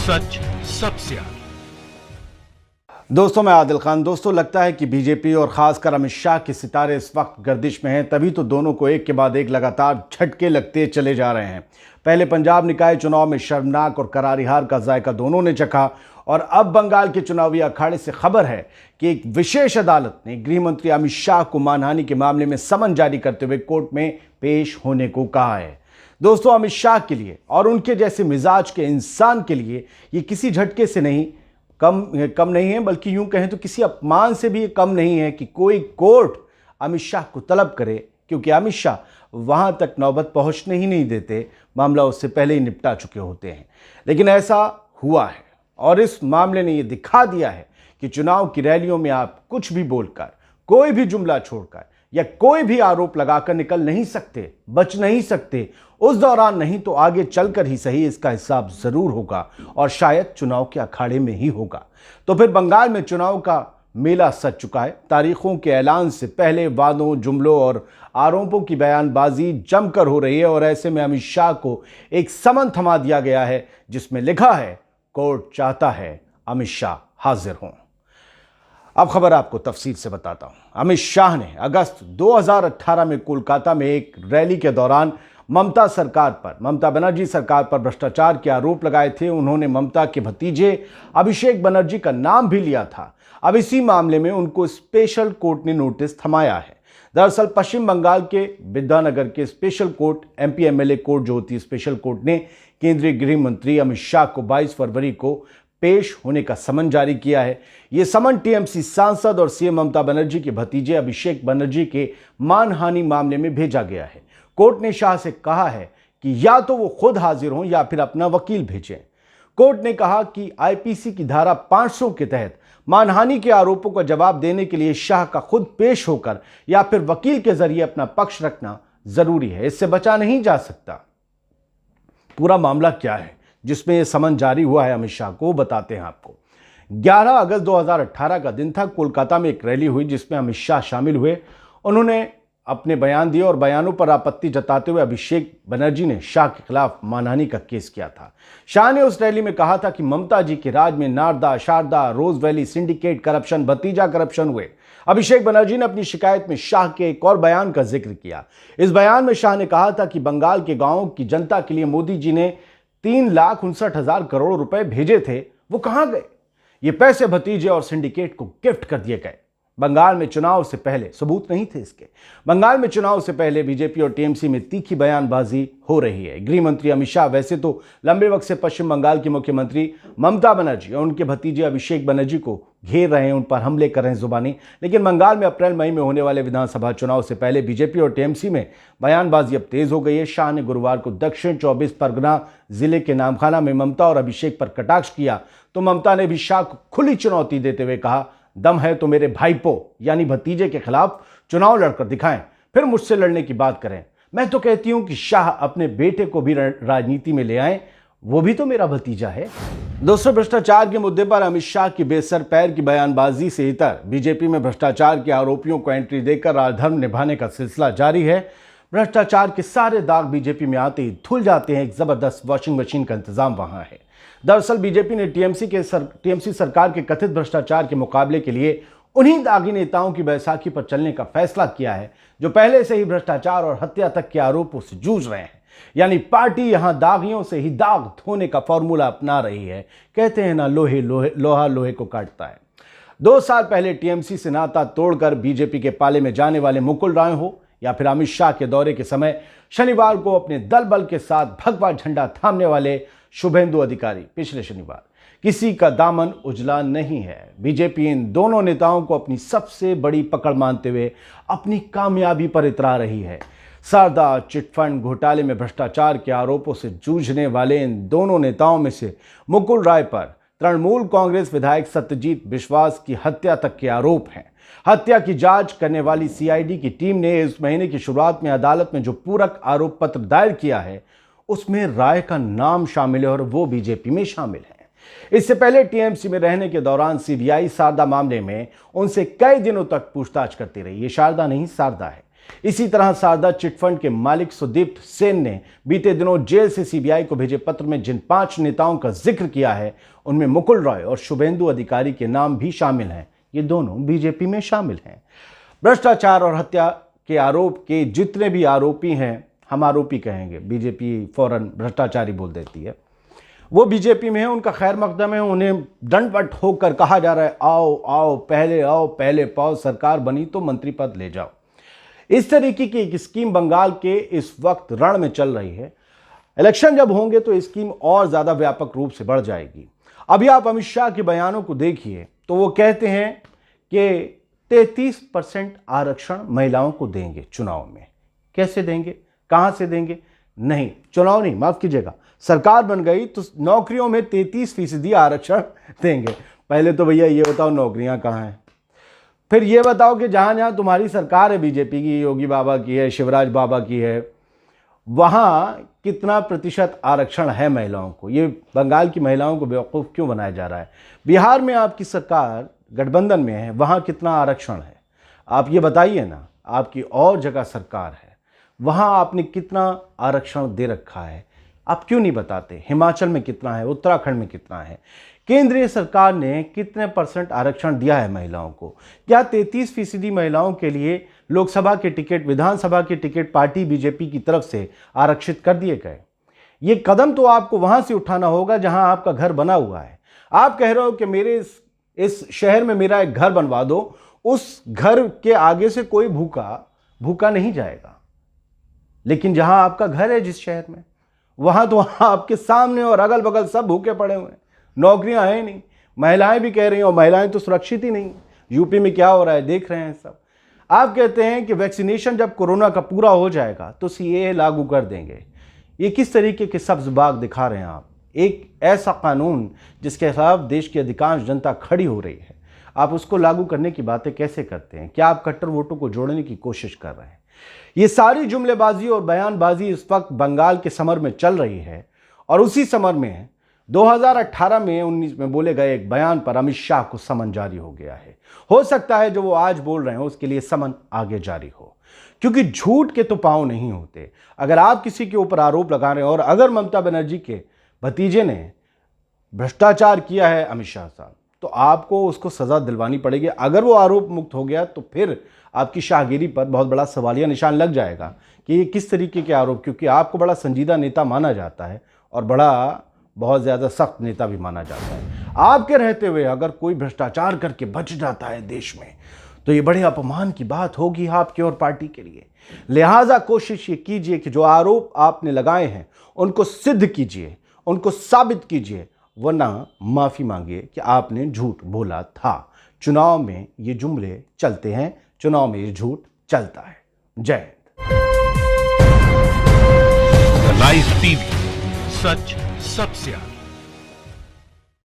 सच सबसे आगे। दोस्तों, मैं आदिल खान। दोस्तों, लगता है कि बीजेपी और खासकर अमित शाह के सितारे इस वक्त गर्दिश में हैं, तभी तो दोनों को एक के बाद एक लगातार झटके लगते चले जा रहे हैं। पहले पंजाब निकाय चुनाव में शर्मनाक और करारी हार का जायका दोनों ने चखा, और अब बंगाल के चुनावी अखाड़े से खबर है कि एक विशेष अदालत ने गृह मंत्री अमित शाह को मानहानि के मामले में समन जारी करते हुए कोर्ट में पेश होने को कहा है। दोस्तों, अमित शाह के लिए और उनके जैसे मिजाज के इंसान के लिए ये किसी झटके से नहीं कम नहीं है, बल्कि यूं कहें तो किसी अपमान से भी कम नहीं है कि कोई कोर्ट अमित शाह को तलब करे, क्योंकि अमित शाह वहां तक नौबत पहुंचने ही नहीं देते। मामला उससे पहले ही निपटा चुके होते हैं। लेकिन ऐसा हुआ है, और इस मामले ने यह दिखा दिया है कि चुनाव की रैलियों में आप कुछ भी बोलकर, कोई भी जुमला छोड़कर या कोई भी आरोप लगाकर निकल नहीं सकते, बच नहीं सकते। उस दौरान नहीं तो आगे चलकर ही सही इसका हिसाब जरूर होगा, और शायद चुनाव के अखाड़े में ही होगा। तो फिर बंगाल में चुनाव का मेला सज चुका है। तारीखों के ऐलान से पहले वादों, जुमलों और आरोपों की बयानबाजी जमकर हो रही है, और ऐसे में अमित शाह को एक समन थमा दिया गया है जिसमें लिखा है, कोर्ट चाहता है अमित शाह हाजिर हों। अब खबर आपको तफसील से बताता हूं। अमित शाह ने अगस्त 2018 में कोलकाता में एक रैली के दौरान ममता बनर्जी सरकार पर भ्रष्टाचार के आरोप लगाए थे। उन्होंने ममता के भतीजे अभिषेक बनर्जी का नाम भी लिया था। अब इसी मामले में उनको स्पेशल कोर्ट ने नोटिस थमाया है। दरअसल पश्चिम बंगाल के विद्यानगर के special court, MP MLA court जो होती है स्पेशल कोर्ट, ने केंद्रीय गृह मंत्री अमित शाह को 22 फरवरी को पेश होने का समन जारी किया है। यह समन टीएमसी सांसद और सीएम ममता बनर्जी के भतीजे अभिषेक बनर्जी के मानहानि मामले में भेजा गया है। कोर्ट ने शाह से कहा है कि या तो वो खुद हाजिर हों या फिर अपना वकील भेजें। कोर्ट ने कहा कि आईपीसी की धारा 500 के तहत मानहानि के आरोपों का जवाब देने के लिए शाह का खुद पेश होकर या फिर वकील के जरिए अपना पक्ष रखना जरूरी है। इससे बचा नहीं जा सकता। पूरा मामला क्या है जिसमें यह समन जारी हुआ है अमित शाह को, बताते हैं आपको। 11 अगस्त 2018 का दिन था। कोलकाता में एक रैली हुई जिसमें अमित शाह शामिल हुए। उन्होंने अपने बयान दिए, और बयानों पर आपत्ति जताते हुए अभिषेक बनर्जी ने शाह के खिलाफ मानहानि का केस किया था। शाह ने उस रैली में कहा था कि ममता जी के राज में नारदा, शारदा, रोज वैली सिंडिकेट करप्शन, भतीजा करप्शन हुए। अभिषेक बनर्जी ने अपनी शिकायत में शाह के एक और बयान का जिक्र किया। इस बयान में शाह ने कहा था कि बंगाल के गांवों की जनता के लिए मोदी जी ने 3,59,000 करोड़ रुपए भेजे थे, वो कहां गए? ये पैसे भतीजे और सिंडिकेट को गिफ्ट कर दिए गए। बंगाल में चुनाव से पहले सबूत नहीं थे इसके। बंगाल में चुनाव से पहले बीजेपी और टीएमसी में तीखी बयानबाजी हो रही है। गृह मंत्री अमित शाह वैसे तो लंबे वक्त से पश्चिम बंगाल की मुख्यमंत्री ममता बनर्जी और उनके भतीजे अभिषेक बनर्जी को घेर रहे हैं, उन पर हमले कर रहे हैं जुबानी। लेकिन बंगाल में अप्रैल मई में होने वाले विधानसभा चुनाव से पहले बीजेपी और टीएमसी में बयानबाजी अब तेज हो गई है। शाह ने गुरुवार को दक्षिण 24 परगना जिले के नामखाना में ममता और अभिषेक पर कटाक्ष किया, तो ममता ने भी शाह को खुली चुनौती देते हुए कहा, दम है तो मेरे भाईपो यानी भतीजे के खिलाफ चुनाव लड़कर दिखाएं, फिर मुझसे लड़ने की बात करें। मैं तो कहती हूं कि शाह अपने बेटे को भी राजनीति में ले आएं, वो भी तो मेरा भतीजा है। दोस्तों, भ्रष्टाचार के मुद्दे पर अमित शाह की बेसर पैर की बयानबाजी से इतर बीजेपी में भ्रष्टाचार के आरोपियों को एंट्री देकर राजधर्म निभाने का सिलसिला जारी है। भ्रष्टाचार के सारे दाग बीजेपी में आते ही धुल जाते हैं। एक जबरदस्त वॉशिंग मशीन का इंतजाम वहां है। दरअसल बीजेपी ने टीएमसी सरकार के कथित भ्रष्टाचार के मुकाबले के लिए उन्हीं दागी नेताओं की बैसाखी पर चलने का फैसला किया है जो पहले से ही भ्रष्टाचार और हत्या तक के आरोपों से जूझ रहे हैं। यानी पार्टी यहां दागियों से ही दाग धोने का फॉर्मूला अपना रही है। कहते हैं ना, लोहा लोहे को काटता है। 2 साल पहले टीएमसी से नाता तोड़कर बीजेपी के पाले में जाने वाले मुकुल राय हो या फिर अमित शाह के दौरे के समय शनिवार को अपने दल बल के साथ भगवा झंडा थामने वाले शुभेंदु अधिकारी, पिछले शनिवार किसी का दामन उजला नहीं है। बीजेपी इन दोनों नेताओं को अपनी सबसे बड़ी पकड़ मानते हुए अपनी कामयाबी पर इतरा रही है। शारदा चिटफंड घोटाले में भ्रष्टाचार के आरोपों से जूझने वाले इन दोनों नेताओं में से मुकुल राय पर तृणमूल कांग्रेस विधायक सत्यजीत बिश्वास की हत्या तक के आरोप हैं। हत्या की जांच करने वाली सीआईडी की टीम ने इस महीने की शुरुआत में अदालत में जो पूरक आरोप पत्र दायर किया है उसमें राय का नाम शामिल है, और वो बीजेपी में शामिल है। इससे पहले टीएमसी में रहने के दौरान सीबीआई शारदा मामले में उनसे कई दिनों तक पूछताछ करती रही। ये शारदा नहीं, शारदा है। इसी तरह शारदा चिटफंड के मालिक सुदीप्त सेन ने बीते दिनों जेल से सीबीआई को भेजे पत्र में जिन 5 नेताओं का जिक्र किया है उनमें मुकुल रॉय और शुभेंदु अधिकारी के नाम भी शामिल हैं। ये दोनों बीजेपी में शामिल हैं। भ्रष्टाचार और हत्या के आरोप के जितने भी आरोपी हैं, हम आरोपी कहेंगे, बीजेपी फौरन भ्रष्टाचारी बोल देती है, वो बीजेपी में है, उनका खैर मकदम है। उन्हें दंडवत होकर कहा जा रहा है आओ पहले पाओ, सरकार बनी तो मंत्री पद ले जाओ। इस तरीके की एक स्कीम बंगाल के इस वक्त रण में चल रही है। इलेक्शन जब होंगे तो स्कीम और ज्यादा व्यापक रूप से बढ़ जाएगी। अभी आप अमित शाह के बयानों को देखिए तो वो कहते हैं कि 33% आरक्षण महिलाओं को देंगे चुनाव में। कैसे देंगे, कहां से देंगे? नहीं, चुनाव नहीं, माफ कीजिएगा, सरकार बन गई तो नौकरियों में 33% आरक्षण देंगे। पहले तो भैया ये बताओ नौकरियां कहां हैं, फिर ये बताओ कि जहां जहां तुम्हारी सरकार है, बीजेपी की, योगी बाबा की है, शिवराज बाबा की है, वहां कितना प्रतिशत आरक्षण है महिलाओं को? ये बंगाल की महिलाओं को बेवकूफ़ क्यों बनाया जा रहा है? बिहार में आपकी सरकार गठबंधन में है, वहां कितना आरक्षण है आप ये बताइए ना। आपकी और जगह सरकार है, वहां आपने कितना आरक्षण दे रखा है, आप क्यों नहीं बताते? हिमाचल में कितना है, उत्तराखंड में कितना है? केंद्रीय सरकार ने कितने % आरक्षण दिया है महिलाओं को? क्या 33% महिलाओं के लिए लोकसभा के टिकट, विधानसभा के टिकट पार्टी बीजेपी की तरफ से आरक्षित कर दिए गए? ये कदम तो आपको वहां से उठाना होगा जहां आपका घर बना हुआ है। आप कह रहे हो कि मेरे इस शहर में मेरा एक घर बनवा दो, उस घर के आगे से कोई भूखा नहीं जाएगा। लेकिन जहां आपका घर है, जिस शहर में, वहां तो आपके सामने और अगल बगल सब भूखे पड़े हुए हैं, नौकरियां हैं नहीं, महिलाएं भी कह रही हैं, और महिलाएं तो सुरक्षित ही नहीं। यूपी में क्या हो रहा है देख रहे हैं सब। आप कहते हैं कि वैक्सीनेशन जब कोरोना का पूरा हो जाएगा तो सीएए लागू कर देंगे। ये किस तरीके के सब्ज बाग दिखा रहे हैं आप? एक ऐसा कानून जिसके खिलाफ देश की अधिकांश जनता खड़ी हो रही है, आप उसको लागू करने की बातें कैसे करते हैं? क्या आप कट्टर वोटों को जोड़ने की कोशिश कर रहे हैं? ये सारी जुमलेबाजी और बयानबाजी इस वक्त बंगाल के समर में चल रही है। और उसी समर में 2018 में 19 में बोले गए एक बयान पर अमित शाह को समन जारी हो गया है। हो सकता है जो वो आज बोल रहे हैं उसके लिए समन आगे जारी हो, क्योंकि झूठ के तो पांव नहीं होते। अगर आप किसी के ऊपर आरोप लगा रहे हैं, और अगर ममता बनर्जी के भतीजे ने भ्रष्टाचार किया है अमित शाह साहब, तो आपको उसको सजा दिलवानी पड़ेगी। अगर वो आरोप मुक्त हो गया तो फिर आपकी शाहगिरी पर बहुत बड़ा सवालिया निशान लग जाएगा कि ये किस तरीके के आरोप, क्योंकि आपको बड़ा संजीदा नेता माना जाता है और बहुत ज़्यादा सख्त नेता भी माना जाता है। आपके रहते हुए अगर कोई भ्रष्टाचार करके बच जाता है देश में, तो ये बड़े अपमान की बात होगी आपके और पार्टी के लिए। लिहाजा कोशिश ये कीजिए कि जो आरोप आपने लगाए हैं उनको सिद्ध कीजिए, उनको साबित कीजिए, वरना माफ़ी मांगिए कि आपने झूठ बोला था। चुनाव में ये जुमले चलते हैं, चुनाव में ये झूठ चलता है। जय हिंद। लाइव टीवी, सच सबसे आगे।